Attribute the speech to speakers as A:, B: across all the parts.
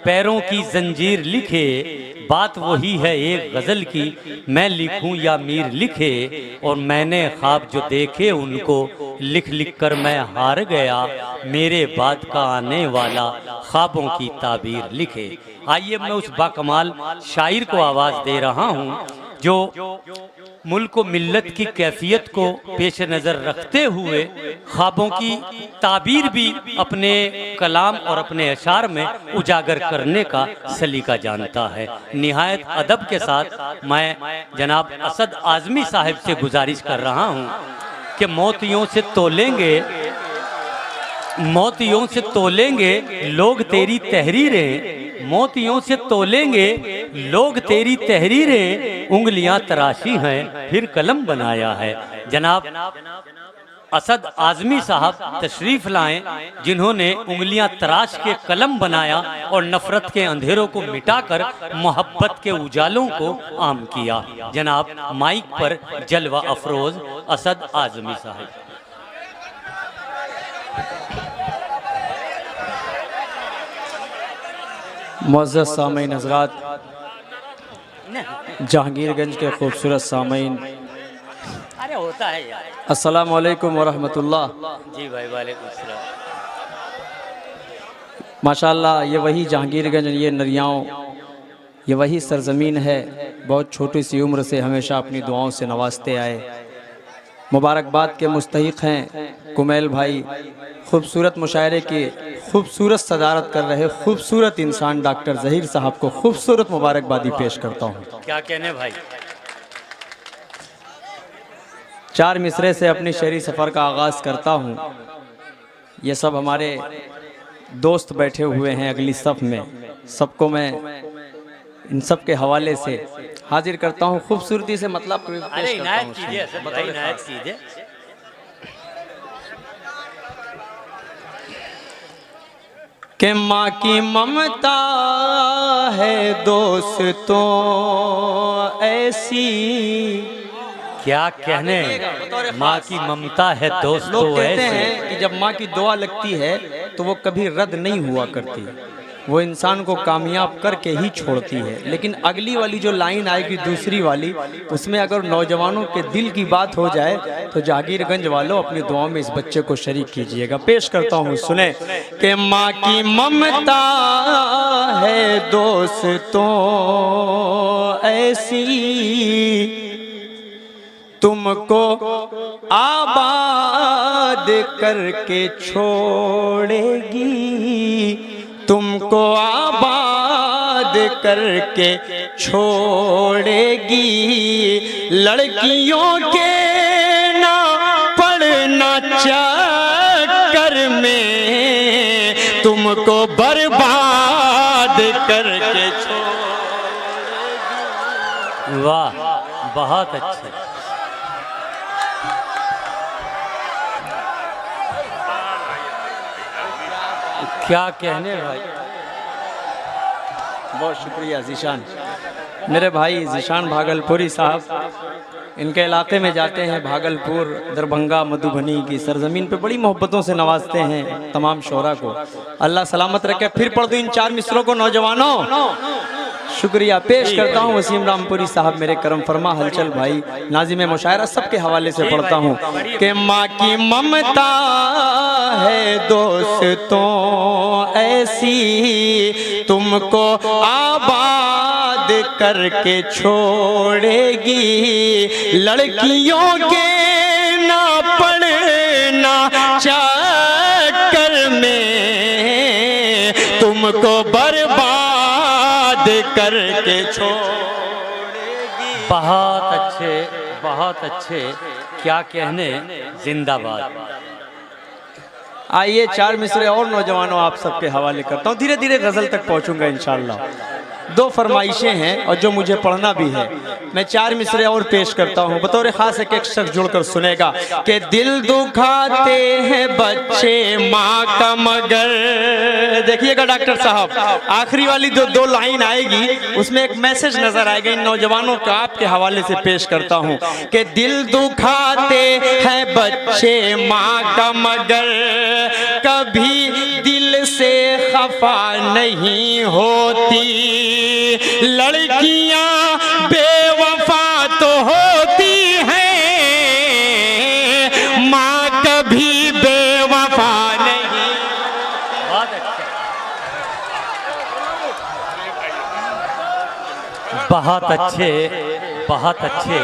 A: पैरों की जंजीर लिखे, बात वही है एक गज़ल की, मैं लिखूं या मीर लिखे। और मैंने ख्वाब जो देखे उनको लिख लिख कर मैं हार गया, मेरे बाद का आने वाला ख्वाबों की ताबीर लिखे। आइए मैं उस बाकमाल शायर को आवाज़ दे रहा हूँ जो मुल्क व मिल्लत की कैफियत को पेश नज़र रखते हुए ख्वाबों की ताबीर भी अपने कलाम और अपने अशार में उजागर करने का सलीका जानता है। निहायत अदब के साथ मैं जनाब असद आज़मी साहब से गुजारिश कर रहा हूँ कि मोतियों से तोलेंगे, मोतियों से तोलेंगे लोग तेरी तहरीरें, मोतियों से तोलेंगे लोग तेरी तहरीरें, उंगलियां तराशी हैं फिर कलम बनाया है। जनाब असद आज़मी साहब तशरीफ़ लाएं जिन्होंने उंगलियां तराश के कलम बनाया और नफ़रत के अंधेरों को मिटाकर मोहब्बत के उजालों को आम किया। जनाब माइक पर जलवा अफरोज़ असद आज़मी साहब।
B: मुअज़्ज़ज़ सामईन हज़रात, जहांगीरगंज के खूबसूरत सामईन,
A: अरे होता है यार।
B: अस्सलामु अलैकुम वरहमतुल्लाह।
A: जी भाई, वालेकुम सलाम।
B: माशाअल्लाह, ये वही जहांगीरगंज, ये नरियाओं, ये वही सरज़मीन है। बहुत छोटी सी उम्र से हमेशा अपनी दुआओं से नवाजते आए। मुबारकबाद के मुस्तहिक हैं कुमैल भाई, खूबसूरत मुशायरे की खूबसूरत सदारत कर रहे खूबसूरत इंसान डॉक्टर ज़हीर साहब को खूबसूरत मुबारकबादी पेश करता हूँ।
A: क्या कहने भाई।
B: चार मिसरे से अपनी शहरी सफ़र का आगाज़ करता हूँ। ये सब हमारे दोस्त बैठे हुए हैं अगली सफ़ में, सबको मैं इन सब के हवाले से हाजिर करता हूँ। खूबसूरती से मतलब
A: अरे इनायत कीजिए असद भाई, इनायत कीजिए।
B: कि माँ की ममता है दोस्तों ऐसी,
A: क्या कहने, माँ की ममता है दोस्तों
B: लोग कहते
A: ऐसी।
B: हैं कि जब माँ की दुआ लगती है तो वो कभी रद्द नहीं हुआ करती, वो इंसान को कामयाब करके ही छोड़ती है। लेकिन अगली वाली जो लाइन आएगी दूसरी वाली, उसमें अगर नौजवानों के दिल की बात हो जाए तो जहांगीरगंज वालों अपनी दुआओं में इस बच्चे को शरीक कीजिएगा। पेश करता हूँ, सुने कि माँ की ममता है दोस्तों ऐसी, तुमको आबाद करके छोड़ेगी, तुमको आबाद करके छोड़ेगी। लड़कियों के ना पड़ना चक्कर में, तुमको बर्बाद करके छोड़ेगी।
A: वाह, बहुत अच्छे। क्या कहने भाई।
B: बहुत शुक्रिया ज़ीशान, मेरे भाई ज़ीशान भागलपुरी साहब। इनके इलाके में जाते हैं, भागलपुर, दरभंगा, मधुबनी की सरजमीन पे बड़ी मोहब्बतों से नवाजते हैं तमाम शोरा को। अल्लाह सलामत रखे। फिर पढ़ दो इन चार मिसरों को नौजवानों। शुक्रिया। पेश करता हूँ वसीम रामपुरी साहब, मेरे करम फरमा, हलचल भाई, नाजिम मुशायरा, सबके हवाले से पढ़ता हूँ कि माँ की ममता है दोस्तों ऐसी, तुमको आबाद करके छोड़ेगी। लड़कियों के ना पड़ना चक्कर में, तुमको बर्बाद करके छोड़ेगी।
A: बहुत अच्छे, बहुत अच्छे। क्या कहने, जिंदाबाद।
B: आइए चार मिसरे और नौजवानों आप सबके हवाले करता हूँ, धीरे धीरे गज़ल तक पहुँचूंगा इंशाअल्लाह। दो फरमाइशें हैं और जो मुझे पढ़ना भी है। मैं चार मिसरे और पेश करता हूँ, बतौर खास एक एक शख्स जुड़कर सुनेगा कि दिल दुखाते हैं बच्चे माँ का मगर। देखिएगा डॉक्टर साहब, आखिरी वाली दो लाइन आएगी, उसमें एक मैसेज नजर आएगा। इन नौजवानों का आपके हवाले से पेश करता हूँ कि दिल दुखाते हैं बच्चे माँ का मगर, कभी दिल से खफा बेवफा नहीं होती, लड़कियां बेवफा तो होती हैं, माँ कभी बेवफा नहीं।
A: बहुत अच्छे, बहुत अच्छे, बहुत अच्छे।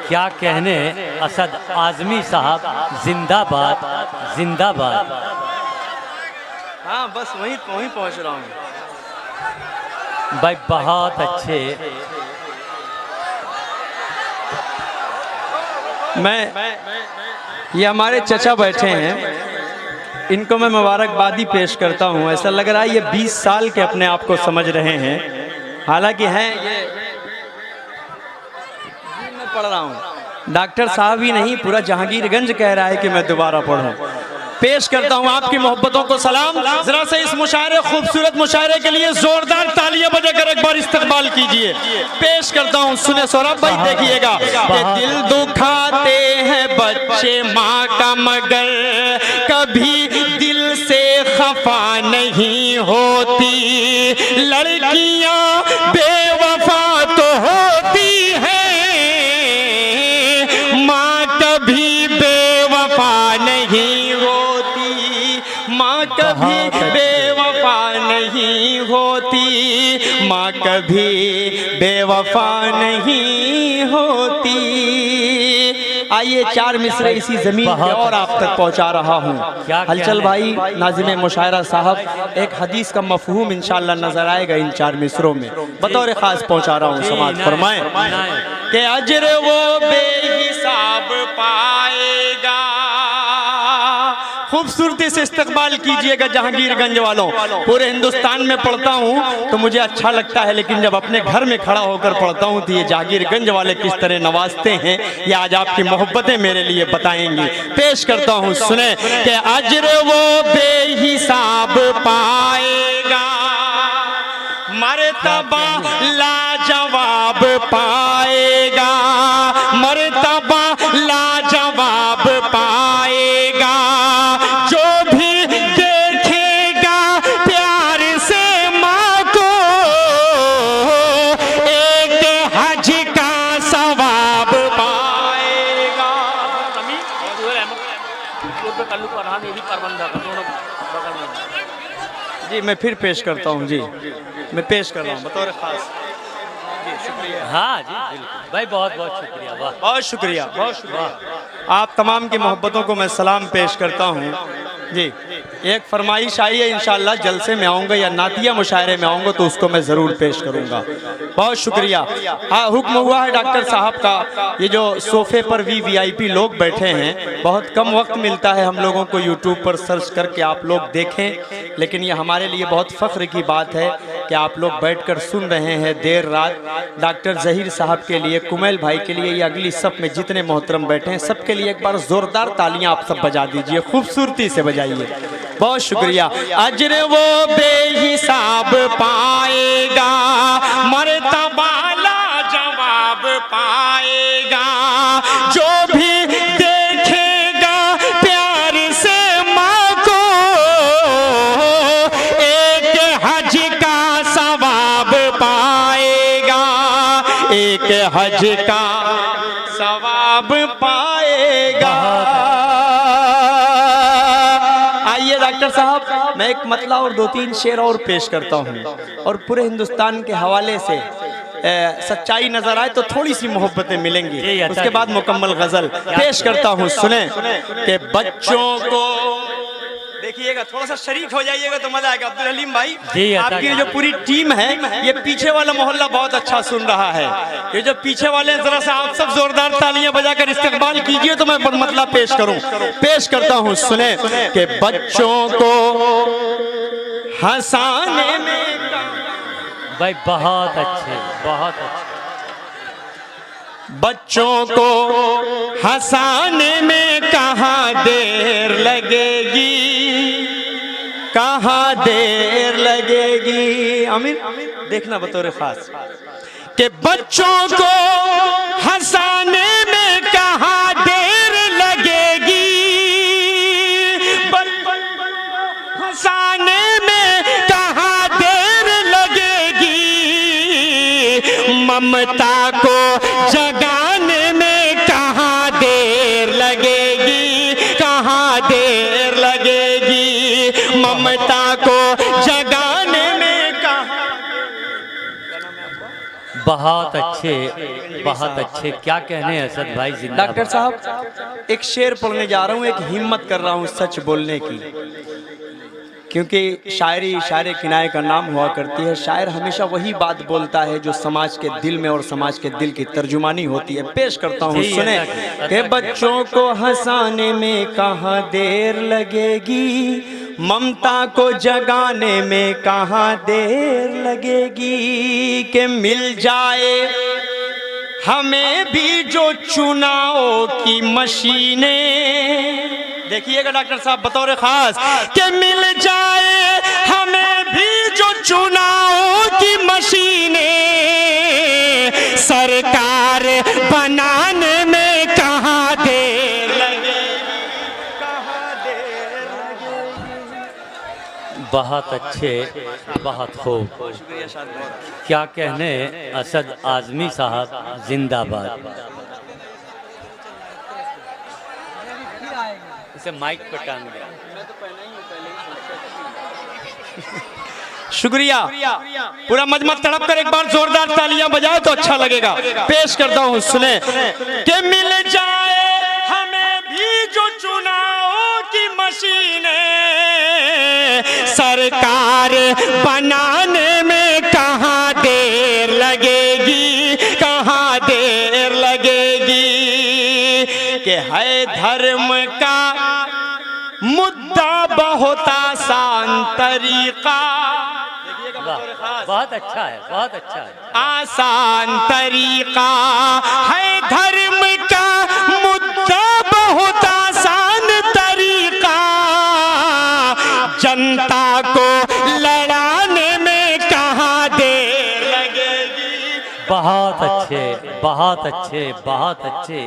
A: क्या कहने असद आजमी साहब, जिंदाबाद जिंदाबाद।
B: हाँ बस वहीं पहुंच रहा हूँ
A: भाई, बहुत अच्छे।
B: ये हमारे चचा बैठे हैं, इनको मैं मुबारकबादी पेश करता हूँ। ऐसा लग रहा है ये 20 साल के अपने आप को समझ रहे हैं, हालांकि हैं ये मैं पढ़ रहा हूँ। डॉक्टर साहब ही नहीं, पूरा जहांगीरगंज कह रहा है कि मैं दोबारा पढ़ूं। पेश करता हूँ आपकी मोहब्बतों को सलाम। जरा से इस मुशायरे, खूबसूरत मुशायरे के लिए जोरदार तालियां बजाकर एक बार इस्तकबाल कीजिए। पेश करता हूँ, सुने सौरभ भाई, देखिएगा। दिल दुखाते हैं बच्चे माँ का, मगर कभी दिल से खफा नहीं होती, लड़कियां बेवफा तो होती हैं, माँ कभी बेवफा नहीं होती, माँ कभी बेवफा नहीं होती, माँ कभी बेवफा नहीं होती। आइए 4 मिसरे इसी जमीन पे और आप तक पहुंचा रहा हूँ। हलचल भाई, नाज़िम मुशायरा साहब, एक हदीस का मफहूम इंशाअल्लाह नजर आएगा इन 4 मिसरों में, बतौर खास पहुंचा रहा हूँ। समाज फरमाएं कि अजर वो बेहिसाब पाएगा। खूबसूरती से इस्तकबाल कीजिएगा जहांगीरगंज वालों। पूरे हिंदुस्तान में पढ़ता हूँ तो मुझे अच्छा लगता है, लेकिन जब अपने घर में खड़ा होकर पढ़ता हूँ तो ये जहांगीरगंज वाले किस तरह नवाजते हैं, ये आज आपकी मोहब्बतें मेरे लिए बताएंगी। पेश करता हूँ, सुने कि अजर वो बेहिसाब पाएगा, मर्तबा लाजवाब पाएगा, मर्तबा लाजवाब पाएगा, जो भी देखेगा प्यार से माँ को, एक हज का सवाब पाएगा। जी मैं फिर पेश करता हूँ, जी मैं पेश कर रहा हूँ बतौर खास। जी शुक्रिया।
A: हाँ जी बिल्कुल भाई, बहुत बहुत शुक्रिया। वाह,
B: बहुत शुक्रिया, बहुत शुक्रिया। आप तमाम की मोहब्बतों को मैं सलाम पेश करता हूँ। जी एक फरमाइश आई है, इंशाअल्लाह जलसे में आऊँगा या नातिया मुशायरे में आऊँगा तो उसको मैं ज़रूर पेश करूँगा। बहुत शुक्रिया। हाँ, हुक्म हुआ है डॉक्टर साहब का, ये जो सोफ़े पर VIP लोग बैठे हैं, बहुत कम वक्त मिलता है हम लोगों को यूट्यूब पर सर्च करके आप लोग देखें, लेकिन ये हमारे लिए बहुत फ़ख्र की बात है कि आप लोग बैठकर सुन रहे हैं देर रात। डॉक्टर ज़हीर साहब के लिए, कुमैल भाई के लिए, ये अगली सफ में जितने मोहतरम बैठे हैं सबके लिए एक बार ज़ोरदार तालियां आप सब बजा दीजिए, खूबसूरती से बजाइए। बहुत शुक्रिया। अजर वो बेहिसाब पाएगा, मर्तबा लाजवाब पाएगा, जो भी देखेगा प्यार से माँ को, एक हज का सवाब पाएगा, एक हज का सवाब पाएगा। आइए डॉक्टर साहब, मैं एक मतला और 2-3 शेर और पेश करता हूँ, और पूरे हिंदुस्तान के हवाले से सच्चाई नजर आए तो थोड़ी सी मोहब्बतें मिलेंगी, उसके बाद मुकम्मल गजल पेश करता हूँ। सुने कि बच्चों को, देखिएगा थोड़ा सा शरीक हो जाइएगा तो मजा आएगा। अब्दुल हलीम भाई, आपकी जो पूरी टीम है, ये पीछे वाला मोहल्ला बहुत अच्छा सुन रहा है, ये जो पीछे वाले हैं, जरा सा आप सब जोरदार तालियां बजाकर इस्तकबाल कीजिए तो मैं मतलब पेश करूं। पेश करता हूं, सुने कि बच्चों को हंसाने में
A: भाई बहुत अच्छे, बहुत अच्छे।
B: बच्चों को हंसाने में कहाँ देर लगेगी, कहाँ देर लगेगी। आमिर देखना बतौर खास कि बच्चों को हंसाने में कहाँ देर लगेगी, हंसाने में कहाँ
C: ममता को जगाने में कहाँ देर लगेगी, कहाँ देर लगेगी, ममता को जगाने में कहाँ।
A: बहुत अच्छे, बहुत अच्छे। क्या कहने हैं असद भाई, जिंदाबाद।
B: डॉक्टर साहब एक शेर पढ़ने जा रहा हूँ, एक हिम्मत कर रहा हूँ सच बोलने की, क्योंकि शायरी शायर किनारे का नाम हुआ करती है। शायर हमेशा वही बात बोलता है जो समाज के दिल में और समाज के दिल की तर्जुमानी होती है। पेश करता हूँ, सुने कि बच्चों को हंसाने में कहाँ देर लगेगी, ममता को जगाने में कहाँ देर लगेगी, कि मिल जाए हमें भी जो चुनाव की मशीनें। देखिएगा डॉक्टर साहब बतौर खास, कि मिल जाए हमें भी जो चुनाव की मशीनें, सरकार बनाने में कहाँ देर लगेगी, कहाँ देर लगेगी।
A: बहुत अच्छे, बहुत खूब। क्या कहने असद आजमी साहब, जिंदाबाद। इसे माइक पर टांग दिया।
B: शुक्रिया। पूरा मजमा तड़प कर एक बार जोरदार तालियां बजाए तो अच्छा लगेगा। पेश करता हूं, सुने कि मिल जाए हमें भी जो चुनाव की मशीनें, सरकार बनाने में कहाँ देर लगेगी, कहाँ देर लगेगी, कि है धर्म का मुद्दा बहुत आसान तरीका।
A: बहुत अच्छा है, बहुत अच्छा है।
B: आसान तरीका है धर्म का मुद्दा बहुत आसान तरीका, जनता को लड़ाने में कहाँ देर लगेगी।
A: बहुत अच्छे, बहुत अच्छे, बहुत अच्छे।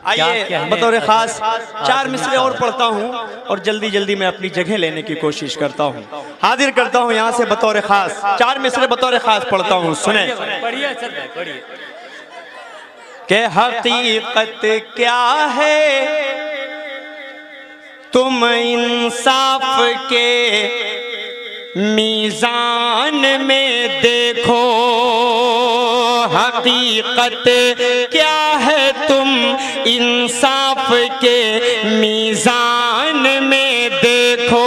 B: आइए बतौर खास चार मिसरे और पढ़ता हूँ और जल्दी जल्दी मैं अपनी जगह लेने की कोशिश करता हूँ। हाजिर करता हूँ यहाँ से बतौर खास चार मिसरे बतौर खास पढ़ता हूँ, सुने।
A: पढ़िए सर भाई, पढ़िए।
B: कि हकीकत क्या है तुम इंसाफ के मीज़ान में देखो, हकीकत क्या है तुम इंसाफ के मीज़ान में देखो,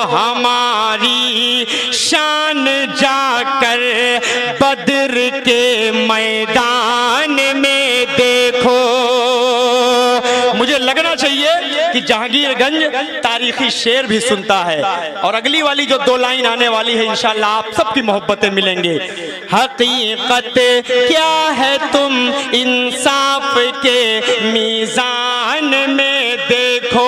B: हमारी शान जाकर बद्र के मैदान में देखो। मुझे लगना चाहिए कि जहांगीरगंज तारीखी शेर भी सुनता है, और अगली वाली जो दो लाइन आने वाली है इंशाल्लाह आप सबकी मोहब्बतें मिलेंगे। हकीकत क्या है तुम इंसाफ के मीज़ान में देखो,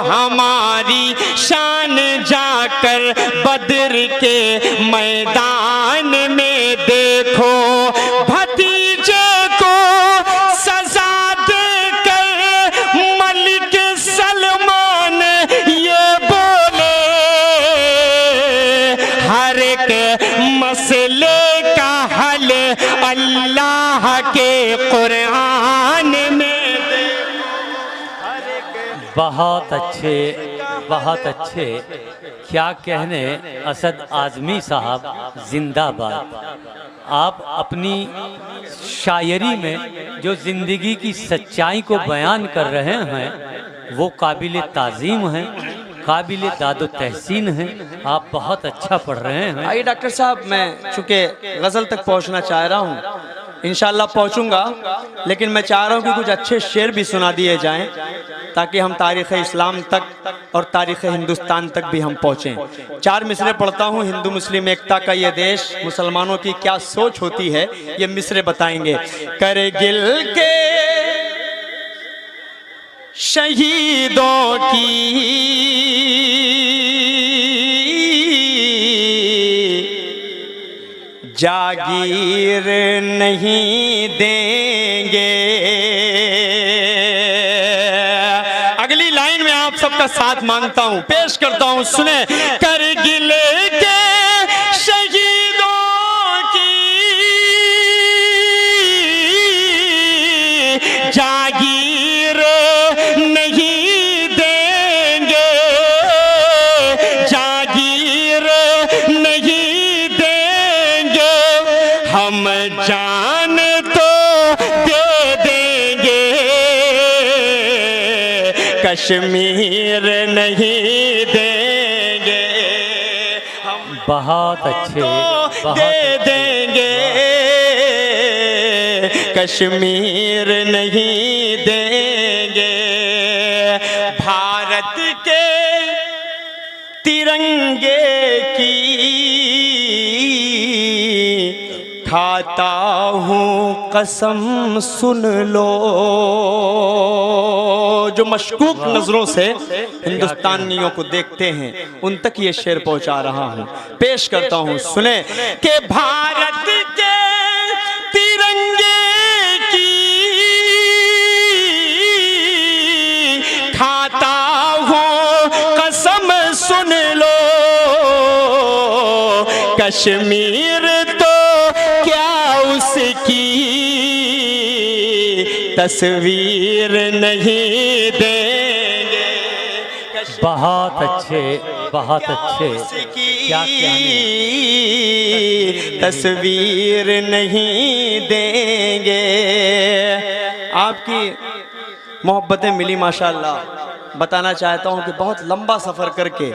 B: हमारी शान जाकर बद्र के मैदान में देखो, भतीजे को सजा देकर मलिक सलमान ये बोले, हर एक मसले का हल अल्लाह के कुरान में।
A: बहुत अच्छे, बहुत अच्छे। क्या कहने असद आजमी साहब, जिंदाबाद। आप अपनी शायरी में जो ज़िंदगी की सच्चाई को बयान कर रहे हैं वो काबिल ताज़ीम है, काबिल दादो तहसीन है। आप बहुत अच्छा पढ़ रहे हैं।
B: आइए डॉक्टर साहब, मैं चूँकि गज़ल तक पहुंचना चाह रहा हूं, इंशाल्लाह पहुंचूंगा, लेकिन मैं चाह रहा हूं कि कुछ अच्छे शेर भी सुना दिए जाएं ताकि हम तारीख़ इस्लाम तक और तारीख़ हिंदुस्तान तक भी हम पहुँचें। चार मिसरे पढ़ता हूँ। हिंदू मुस्लिम एकता का ये देश, मुसलमानों की क्या सोच होती है ये मिसरे बताएंगे। करगिल के शहीदों की जागीर नहीं देंगे। अगली लाइन में आप सबका साथ मांगता हूं, पेश करता हूं, सुने। करगिल के शहीदों की
C: हम जान तो दे देंगे, कश्मीर नहीं देंगे। हम
A: बहुत अच्छे, बहुत
C: दे देंगे, कश्मीर नहीं देंगे। भारत के तिरंगे की खाता हूँ कसम सुन लो। जो मशकूक नजरों से हिंदुस्तानियों को देखते हैं उन तक ये शेर पहुंचा रहा हूँ, पेश करता हूँ, सुने कि भारत के तिरंगे की खाता हूँ कसम सुन लो, कश्मीर तो क्या उसकी तस्वीर नहीं देंगे।
A: बहुत अच्छे, बहुत अच्छे, क्या कहने।
C: तस्वीर नहीं देंगे।
B: आपकी मोहब्बतें मिली माशाल्लाह। बताना चाहता हूँ कि बहुत लंबा सफ़र करके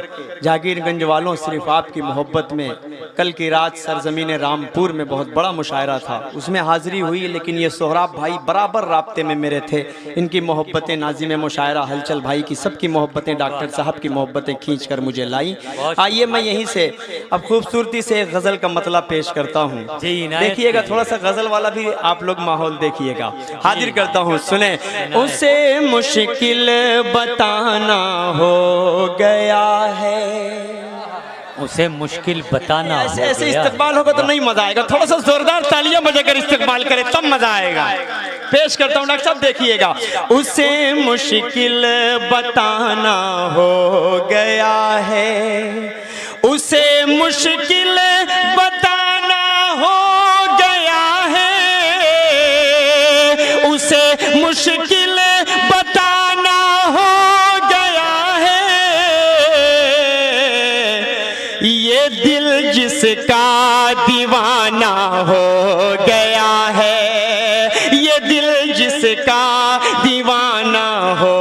B: जागीरगंज वालों सिर्फ आपकी मोहब्बत में कल की रात सरजमीन रामपुर में बहुत बड़ा मुशायरा था, उसमें हाज़िरी हुई, लेकिन ये सोहराब भाई बराबर राब्ते में मेरे थे। इनकी मोहब्बतें नाज़िम मुशायरा हलचल भाई की, सबकी मोहब्बतें डॉक्टर साहब की मोहब्बतें खींच कर मुझे लाई। आइए मैं यहीं से अब खूबसूरती से एक गज़ल का मतलब पेश करता हूँ। देखिएगा, थोड़ा सा गज़ल वाला भी आप लोग माहौल देखिएगा। हाजिर करता हूँ, सुने। उसे मुश्किल बताना हो गया है,
A: उसे मुश्किल बताना
B: ऐसे ऐसे इस्तकबाल होगा तो नहीं मजा आएगा। थोड़ा सा जोरदार तालियां बजाकर इस्तकबाल करे तब मजा आएगा। पेश करता हूँ डॉक्टर साहब, देखिएगा। उसे मुश्किल बताना हो गया है, उसे मुश्किल बताना हो गया है, उसे मुश्किल बताना हो गया है। ये दिल जिसका दीवाना हो गया है, ये दिल जिसका दीवाना हो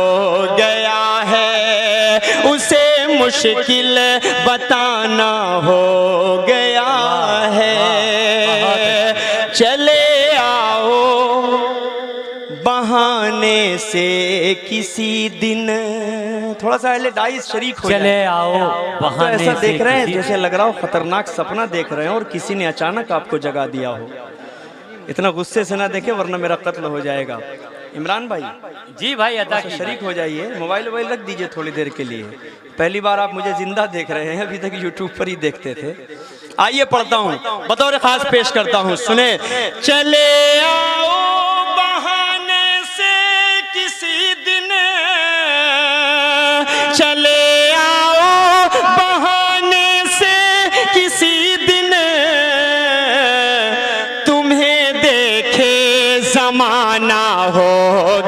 B: गया है, उसे मुश्किल बताना हो गया है। चले आओ बहाने से किसी दिन, थोड़ा सा डाइस शरीक हो
A: चले आओ बहाने
B: तो ऐसा
A: से
B: देख रहे हैं
A: किसी-
B: जैसे लग रहा हो खतरनाक सपना देख रहे हैं और किसी ने अचानक आपको जगा दिया हो। इतना गुस्से से ना देखे वरना मेरा कत्ल हो जाएगा। इमरान भाई
A: जी भाई अदा
B: तो शरीक हो जाइए, मोबाइल वोबाइल रख दीजिए थोड़ी देर के लिए। पहली बार आप मुझे जिंदा देख रहे हैं, अभी तक यूट्यूब पर ही देखते थे। आइए पढ़ता हूँ, बतौर खास पेश करता हूँ, सुने। चले आओ बहाने से किसी दिन, चले आओ बहाने से किसी दिन, तुम्हें देखे जमाना हो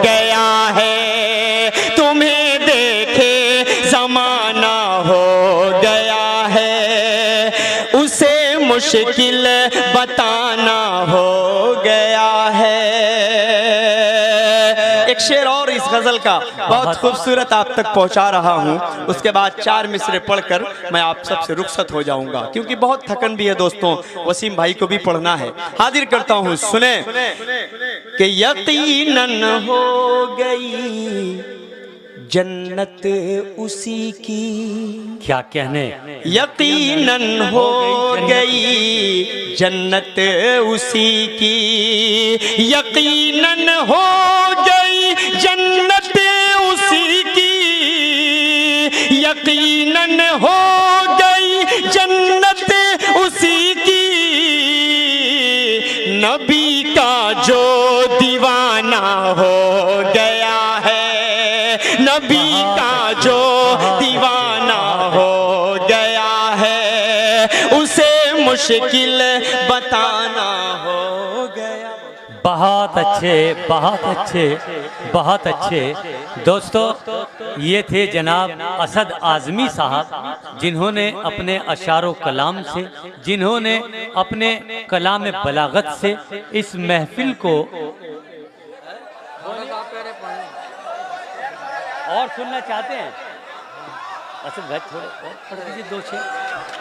B: गया है, तुम्हें देखे जमाना हो गया है, उसे मुश्किल बताना हो गया है। एक शेर और इस गजल का बहुत खूबसूरत आप तक पहुंचा रहा हूं, उसके बाद 4 मिसरे पढ़कर मैं आप सबसे रुखसत हो जाऊंगा, क्योंकि बहुत थकन भी है दोस्तों, वसीम भाई को भी पढ़ना है। हाजिर करता हूं, सुने कि यकीनन हो गई जन्नत उसी की,
A: क्या कहने।
B: यकीनन हो गई जन्नत उसी की, यकीनन हो गई जन्नत उसी की, यकीनन हो गई जन्नत उसी की। नबी का जो दीवाना हो गया है, नबी का जो दीवाना हो गया है, उसे मुश्किल बताना हो गया।
A: बहुत अच्छे, बहुत अच्छे, बहुत अच्छे। दोस्तों, ये थे जनाब असद आज़मी साहब, जिन्होंने अपने अशारो कलाम से, जिन्होंने अपने कलाम बलागत से इस महफिल को और सुनना चाहते हैं। असद भाई थोड़े और पढ़ दीजिए 2 शेर।